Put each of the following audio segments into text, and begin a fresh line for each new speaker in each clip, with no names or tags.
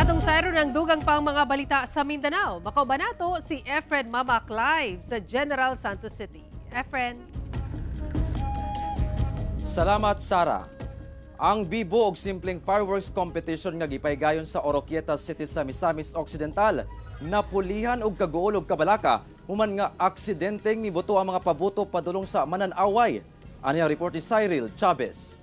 Atong sayro ng dugang pang mga balita sa Mindanao. Makaubanato si Efren Mamak live sa General Santos City. Efren.
Salamat, Sara. Ang bibo og simpleng fireworks competition nga gipaygayon sa Oroquieta City sa Misamis Occidental napulihan og kaguol og kabalaka human nga aksidenteng mibuto ang mga pabuto padulong sa Mananaway. Ani ang report ni Cyril Chavez.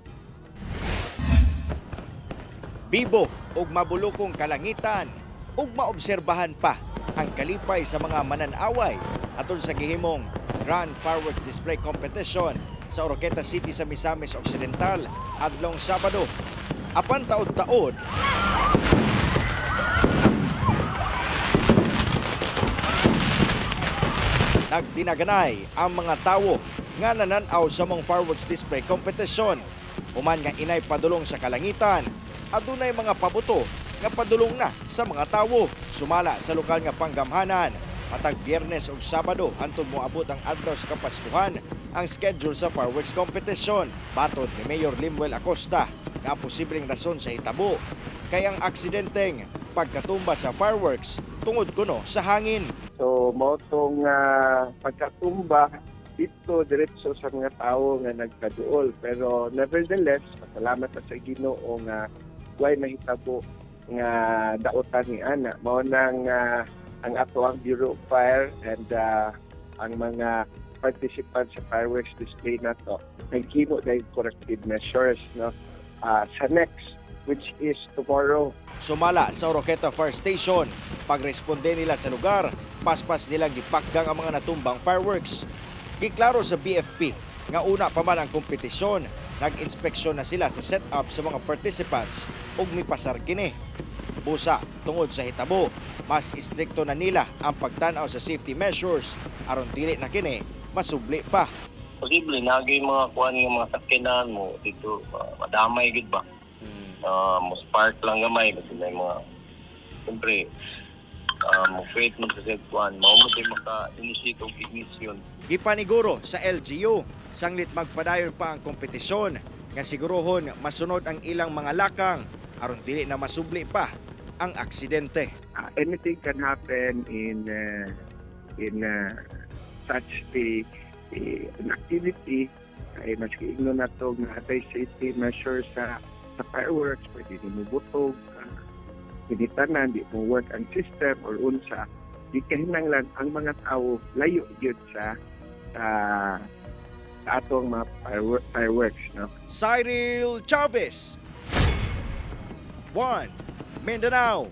Bibo ug mabulokong kalangitan ug maobserbahan pa ang kalipay sa mga mananaway atol sa gihimong Grand Fireworks Display Competition sa Oroquieta City sa Misamis Occidental adlong Sabado. Apan taod-taod nagdinaganay ang mga tawo nga nananaw sa mong fireworks display competition. Human nga inay padulong sa kalangitan, adunay mga pabuto nga padulong na sa mga tawo. Sumala sa lokal nga panggamhanan, matag Biyernes ug Sabado hantod moabot ang adlaw sa Kapaskuhan ang schedule sa fireworks competition. Batod ni Mayor Limuel Acosta nga ang posibleng rason sa hitabo kay ang aksidenteng pagkatumba sa fireworks tungod kuno sa hangin.
So mo tong pagkatumba dito diretso sa mga tao nga nagkaduol, pero nevertheless pasalamat sa Ginoo nga way mahitabo nga daotan ni ana mao nang ang ato ang Bureau of Fire and ang mga participants sa fireworks display na to nagkimo dahil corrective measures sa next, which is tomorrow.
Sumala sa Oroquieta Fire Station, pagresponde nila sa lugar, paspas nilang gipakgang ang mga natumbang fireworks. Giklaro sa BFP nga una pa man ang kompetisyon, nag-inspeksyon na sila sa setup sa mga participants ug mipasar kini. Busa tungod sa hitabo, mas istrikto na nila ang pagtanaw sa safety measures aron dili na kini masubli pa.
Posible nagay mga kuan nga mga sakyanan mo dito madamay gid ba. Mo spark lang gamay kasi may mga siyempre mo wait mo sa kuan mao mo di maka-initiate og ignition.
Gipaniguro sa LGU sanglit magpadayon pa ang kompetisyon nga sigurohon masunod ang ilang mga lakang aron dili na masubli pa ang aksidente.
Anything can happen in such an activity. Ay maski igno na to nga atay safety measures sa fireworks, pwede di mo butog, pinitanan, di mo work ang system or unsa. Di kahinanglan ang mga tao layo yun sa atong mga fireworks.
Cyril Chavez, One Mindanao.